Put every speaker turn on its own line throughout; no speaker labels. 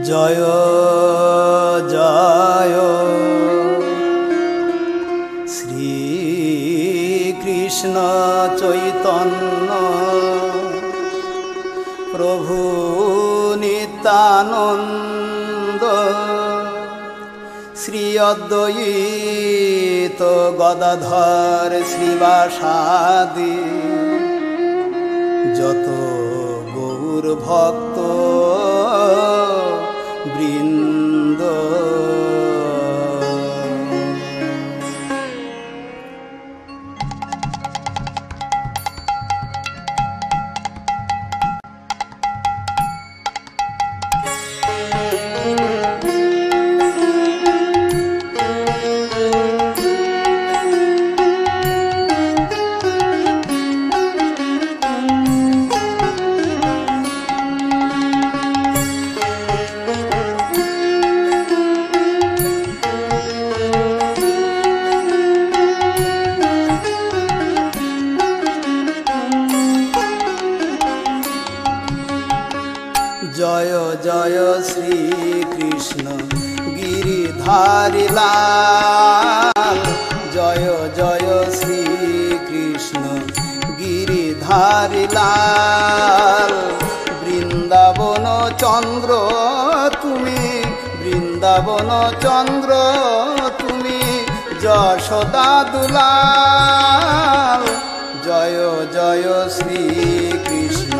জয় জয় শ্রী কৃষ্ণ চৈতন্য প্রভু নিত্যানন্দ শ্রী অদ্বৈত গদাধর শ্রীবাসাদি যত গৌর ভক্ত বৃন্দ। জয় জয় শ্রী কৃষ্ণ গিরিধারী লাল, জয় জয় শ্রী কৃষ্ণ গিরিধারী লাল। বৃন্দাবন চন্দ্র তুমি, বৃন্দাবন চন্দ্র তুমি, যশোদা দুলাল। জয় জয় শ্রী কৃষ্ণ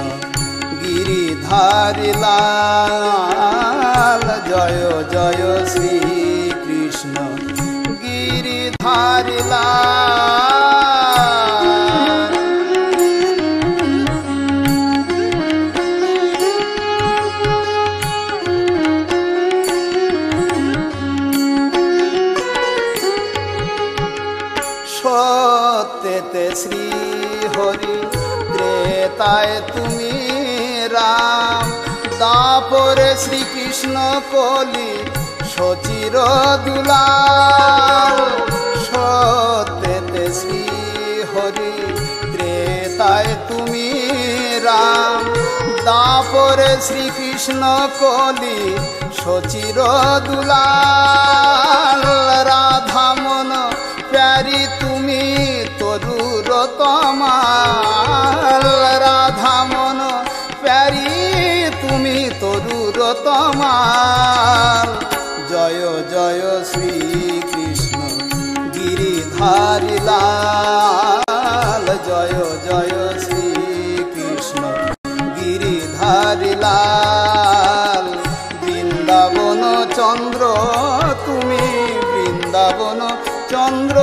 গিরিধারী লাল, জয় জয় শ্রী কৃষ্ণ গিরিধারী লাল। সত্যতে শ্রী হরি, ত্রেতায় তুমি রাম, দাপরে শ্রীকৃষ্ণ কলি সচির দুলাল। সত্যতে শ্রী হরি, ত্রেতায় তুমি রাম, দাপরে শ্রীকৃষ্ণ কলি সচির দুলাল। রাধা মন প্যারি তুমি তরুর তমাল, রাধা মন প্যারি তুমি তরুর তমাল। জয় জয় শ্রী কৃষ্ণ গিরিধারী লাল, জয় জয় শ্রী কৃষ্ণ গিরিধারী লাল। বৃন্দাবন চন্দ্র তুমি, বৃন্দাবন চন্দ্র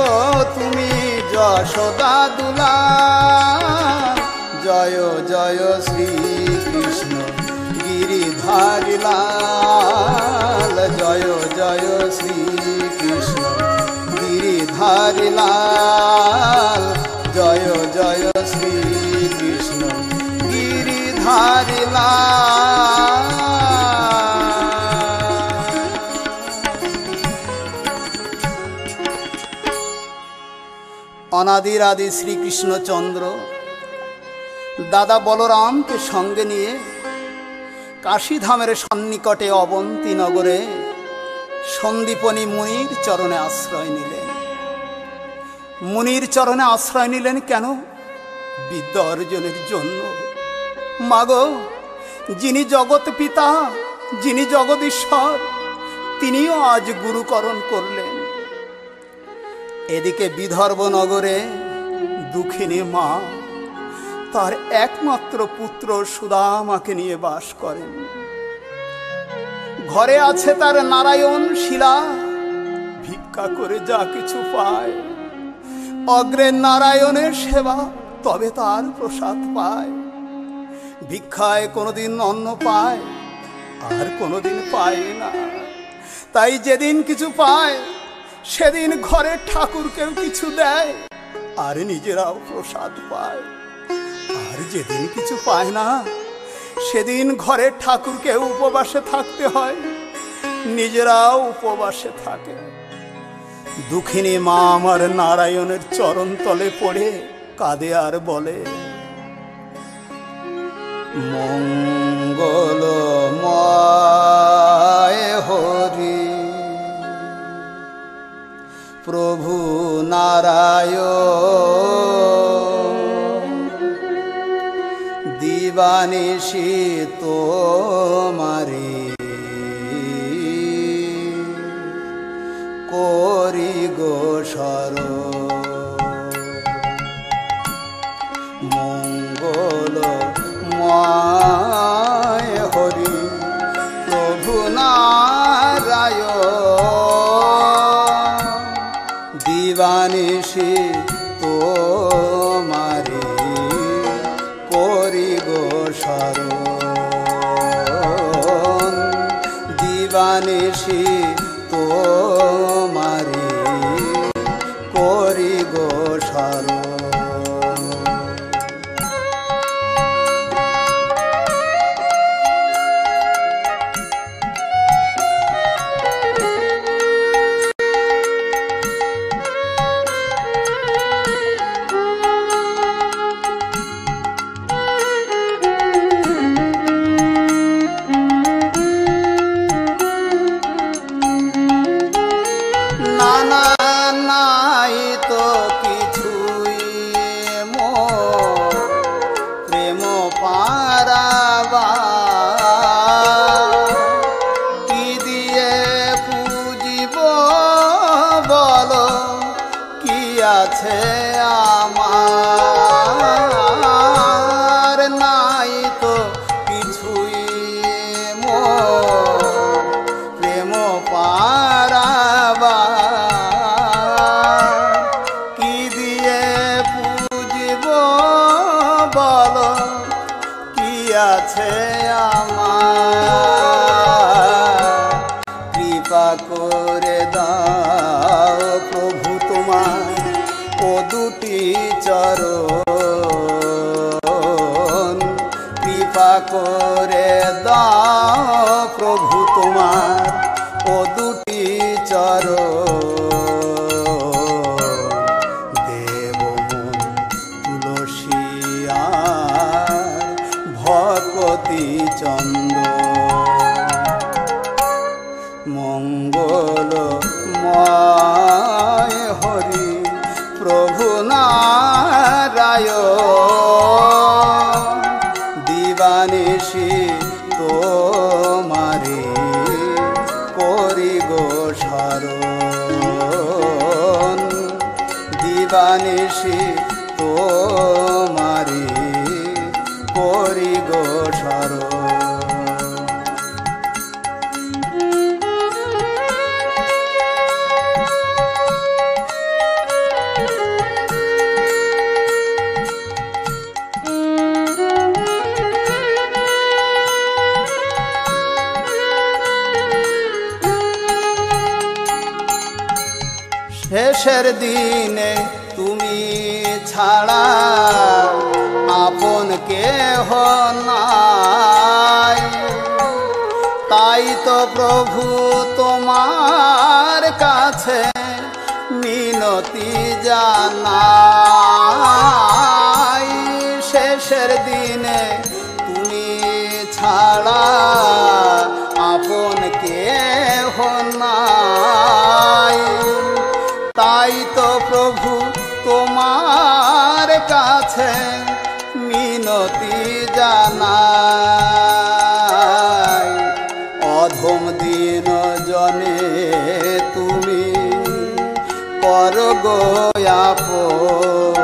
তুমি, যশোদা দুলাল। জয় জয় শ্রী কৃষ্ণ গিরিধারী লাল, জয় জয় শ্রী কৃষ্ণ গিরিধারী লাল, জয় জয় শ্রী কৃষ্ণ গিরিধারী লাল। অনাদির আদি শ্রীকৃষ্ণচন্দ্র দাদা বলরামকে সঙ্গে নিয়ে কাশীধামের সন্নিকটে অবন্তী নগরে সন্দীপনী মুনির চরণে আশ্রয় নিলেন। মুনির চরণে আশ্রয় নিলেন কেন? বিদ্যা অর্জনের জন্য। মাগো, যিনি জগৎ পিতা, যিনি জগদীশ্বর, তিনিও আজ গুরুকরণ করলেন। এদিকে বিদর্ভ নগরে দুঃখিনী মা তার একমাত্র পুত্র সুদামাকে নিয়ে বাস করেন। ঘরে আছে তার নারায়ণ শিলা, ভিক্ষা করে যা কিছু পায়, অগ্রে নারায়ণের সেবা, তবে তার প্রসাদ পায়। ভিক্ষায় কোনোদিন অন্ন পায়, আর কোনোদিন পায় না। তাই যেদিন কিছু পায় সেদিন ঘরের ঠাকুরকেও কিছু দেয়, আর নিজেরাও প্রসাদ পায়। আর যেদিন কিছু পায় না সেদিন ঘরের ঠাকুরকে উপবাসে থাকতে হয়, নিজেরাও উপবাসে থাকে। দুঃখিনী মা আমার নারায়ণের চরণ তলে পড়ে কাঁদে আর বলে, মঙ্গলময় নারায়ণ দিবানিশি তোমারি করি গো শরণ মঙ্গল ময় হরি প্রভু নারায়ণ দিবানিশি তোমারি করি গো শরণ দিবানিশি তোমারি করি গো শরণ নাই তো কিছুই মোর প্রেম পারাবা কি দিয়ে পুজিব বলো কি আছে আমার নাই তো কিছুই মোর প্রেম পারাবা আছে আমার কৃপা করে দাও প্রভু তোমার ও দুটি চরণ কৃপা করে দাও প্রভু তোমার ও দুটি চরণ ভকতি চন্দ মঙ্গল ময় হরি প্রভু নারায়ণ দিবানিশি তোমারি করি গো শরণ দিবানিশি তোমারি করি গো শরণ শেষের দিনে তুমি ছাড়া আপন কেহ নাই তাই তো প্রভু তোমার কাছে মিনতি জানাই শেষের দিনে তুমি ছাড়া আপন কেহ নাই তাই তো প্রভু তোমার কাছে মিনতি জানাই অধম দিন জনে তুমি কর গো আপন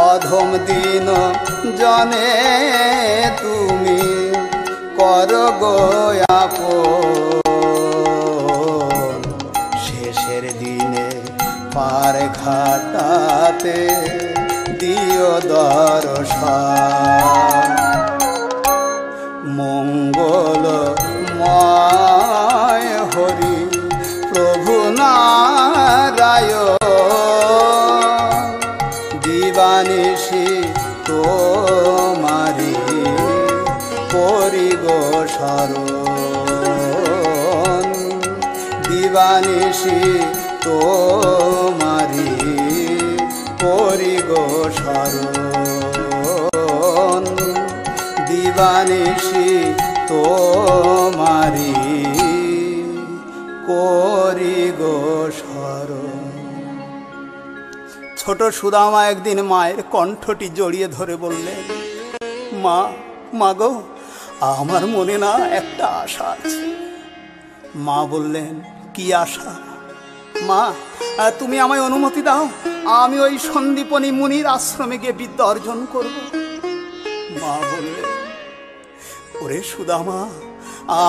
অধম দিন জনে তুমি কর গো আপন শেষের দিনে পার ঘাটাতে দিও দর্শন মঙ্গল ময় হরি প্রভু নারায়ণ দিবানিশি তোমারি করি গো শরণ দিবানিশি তোমারি করি গো শরণ দিবানিশি তোমারি করি গো শরণ। ছোট সুদামা একদিন মায়ের কণ্ঠটি জড়িয়ে ধরে বললেন, মা, মা গো, আমার মনে না একটা আশা আছে। মা বললেন, কি আশা? মা, তুমি আমায় অনুমতি দাও, আমি ওই সন্দীপনী মুনির আশ্রমে গিয়ে বিদ্যা অর্জন করব। মা বললেন, ওরে সুদামা,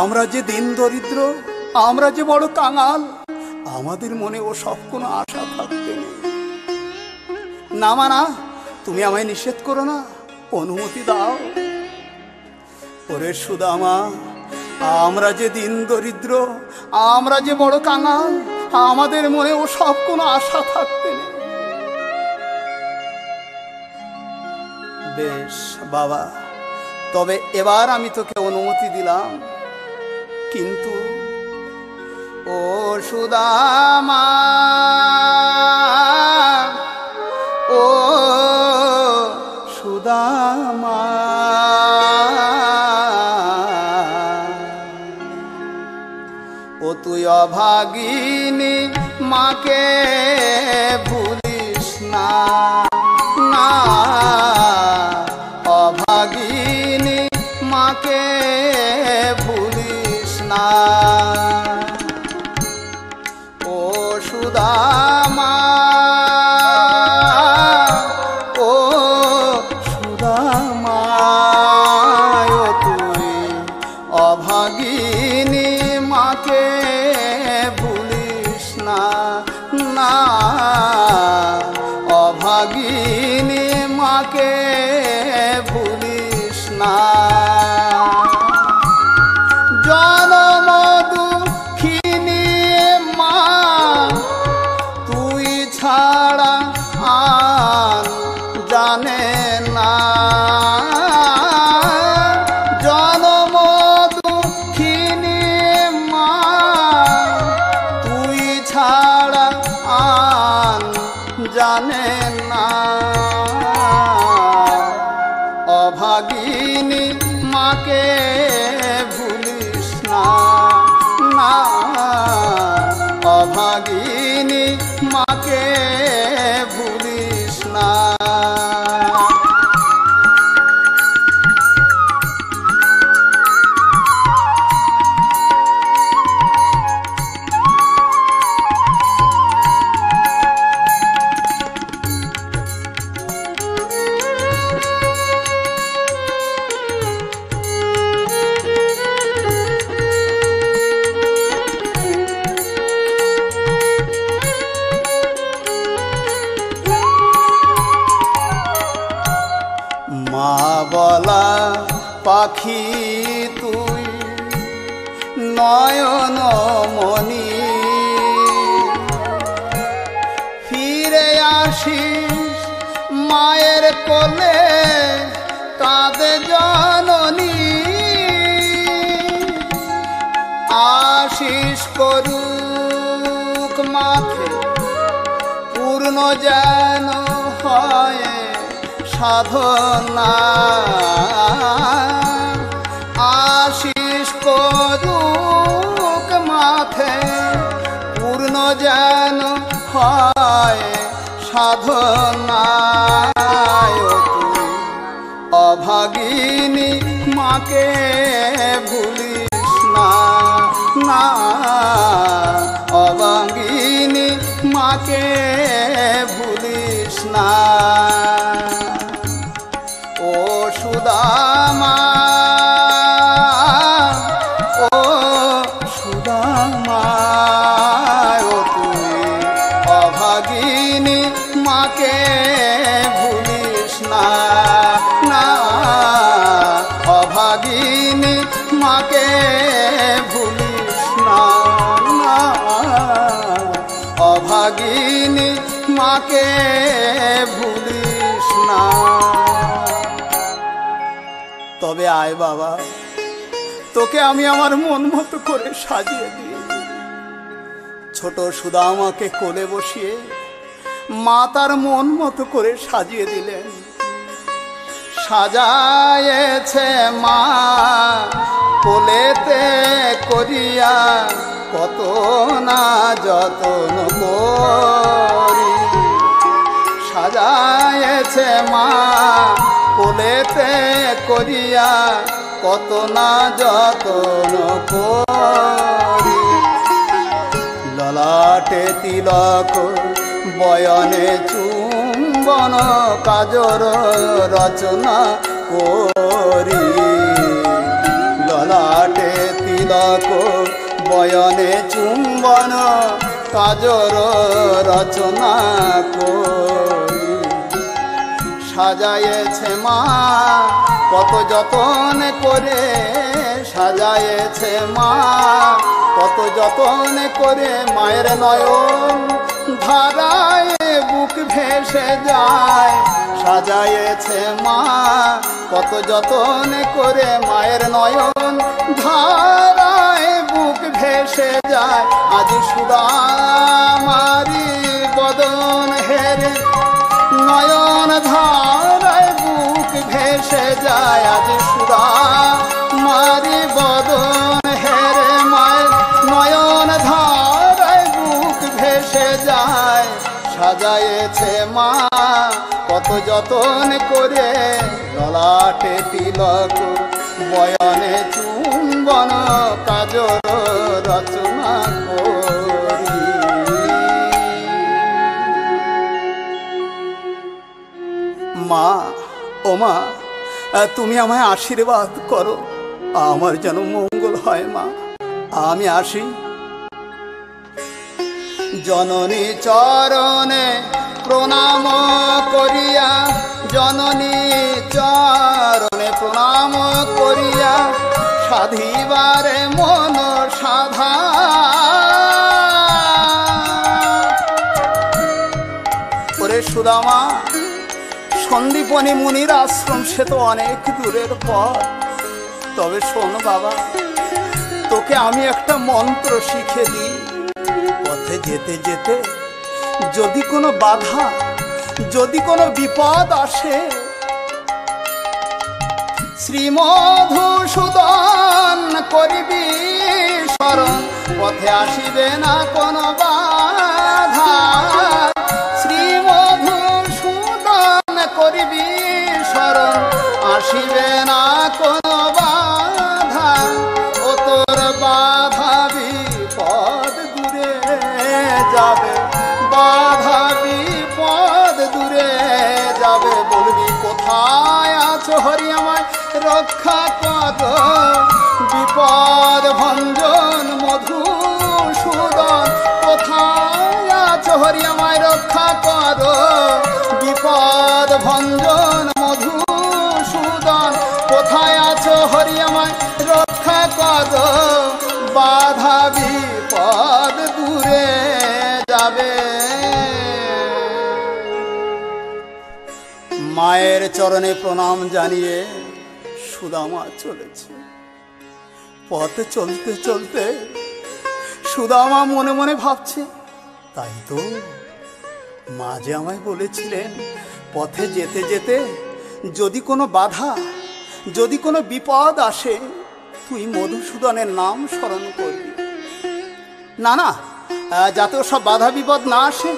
আমরা যে দিন দরিদ্র, আমরা যে বড় কাঙাল, আমাদের মনে ও সব কোনো আশা থাকতে নেই। না মা না, তুমি আমায় নিষেধ করো না, অনুমতি দাও। ওরে সুদামা, আমরা যে দিন দরিদ্র, আমরা যে বড় কাঙাল, আমাদের মনে ও সব কোনো আশা থাকতে নেই। বেশ বাবা, তবে এবার আমি তোকে অনুমতি দিলাম, কিন্তু ও সুদামা, ও সুদামা, ও তুই অভাগিনী মাকে ভুলিস না, না, অভাগিনী মাকে ভুলিস না। ও সুদামা, ও সুদামা, ও তুই অভাগিনী মাকে ভুলিস না, না, অভাগিনী মাকে ভুলিস না। জনম দুঃখিনী মা, তুই ছাড়া আর জানে না। জনম দুঃখিনী মা, তুই ছাড়া আর জানে না। অভাগিনী মাকে ভুলিস না, না, অভাগিনী মাকে ভুলিস না। মা বলা পাখি তুই নয়ন মনি, ফিরে আসিস মায়ের কোলে, কাঁদে জননী। আশিস করুক মাথে পূর্ণ যেন হয় সাধনা। আশিস করুক মাথে পূর্ণ যেন হয় সাধনা। তুই অভাগিনী মাকে ভুলিস না, না, অভাগিনী মাকে ভুলিস না। ও সুদামা, ও সুদামা, ও তুই অভাগিনী মাকে ভুলিস না, না, অভাগিনী মাকে ভুলিস না, না, অভাগিনী মাকে ভুলিস না। তবে আয় বাবা, তোকে আমি আমার মন মতো করে সাজিয়ে দিই। ছোট সুদামাকে কোলে বসিয়ে মা তার মন মতো করে সাজিয়ে দিলেন। সাজায়েছে মা কোলেতে করিয়া, কত না যতন করি। সাজায়েছে মা কোলেতে করিয়া, কত না যতন করি। ললাটে তিলক বয়নে চুম্বন, কাজর রচনা করি। ললাটে তিলক বয়নে চুম্বন, কাজর রচনা করি। সাজায়েছে মা কত যতন করে, সাজায়েছে মা কত যতন করে। মায়ের নয়ন ধারায় বুক ভেসে যায়, সাজায়েছে মা কত যতন করে। মায়ের নয়ন ধারায় বুক ভেসে যায়। আজ সুদামারি বদন হেরে, নয়ন ধারায় বুক ভেসে যায়। আজ সুদামারি বদন হেরে, মায়ের নয়ন ধারায় বুক ভেসে যায়। সাজায়েছে মা কত যতন করে, ললাটে তিলক বয়নে চুম্বন, কাজর রচনা করি। মা, ও মা, তুমি আমায় আশীর্বাদ করো, আমার যেন মঙ্গল হয়। মা, আমি আসি। জননী চরণে প্রণাম করিয়া, জননী চরণে প্রণাম করিয়া, সাধিবারে মন সাধা। ওরে সুদামা, সন্দীপনী মুনির আশ্রম সে তো অনেক দূরের পথ। তবে শোন বাবা, তোকে আমি একটা মন্ত্র শিখে দিই। পথে যেতে যেতে যদি কোনো বাধা, যদি কোনো বিপদ আসে, শ্রীমধুসূদন করিবি স্মরণ, পথে আসিবে না কোনো বাধা। শ্রীমধুসূদন করিবি স্মরণ, আসিবে না কোনো বাধা। ও তোর বাধা বিপদ দূরে যাবে, বাধা বিপদ দূরে যাবে। বলবি কোথায় আছো হরি আমায় রক্ষা কর, বিপদ ভঞ্জন মধুসূদন। কোথায় আছো হরি আমায় রক্ষা কর, বিপদ ভঞ্জন মধুসূদন। কোথায় আছো হরি আমায় রক্ষা কর, বাধা বিপদ দূরে যাবে। মায়ের চরণে প্রণাম জানিয়ে সুদামা চলেছে। পথে চলতে চলতে সুদামা মনে মনে ভাবছে, তাই তো মা যে আমায় বলেছিলেন, পথে যেতে যেতে যদি কোনো বাধা, যদি কোনো বিপদ আসে, তুই মধুসূদনের নাম স্মরণ করবি। না না, যাতে সব বাধা বিপদ না আসে,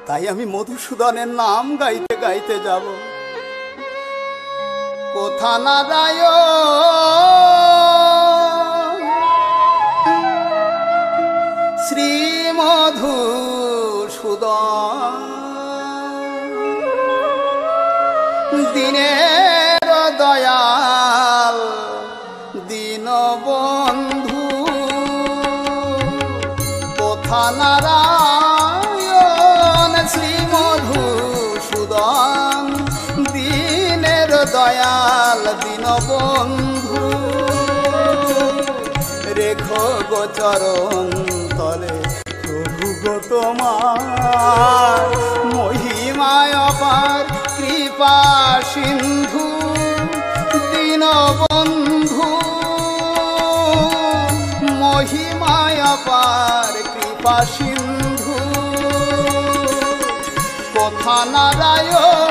তাই আমি মধুসূদনের নাম গাইতে গাইতে যাব। কোথা না যায় শ্রী মধুসূদন, দিনের দয়াল দীনবন্ধু। কোথা নারায়ণ শ্রী মধুসূদন, দিনের দয়াল দীনবন্ধু। রেখো গোচরণ তলে প্রভু গো তোমার, মহিমায় অপার কৃপা সিন্ধু দীনবন্ধু। মহিমায় অপার কৃপা সিন্ধু। কোথা নারায়ণ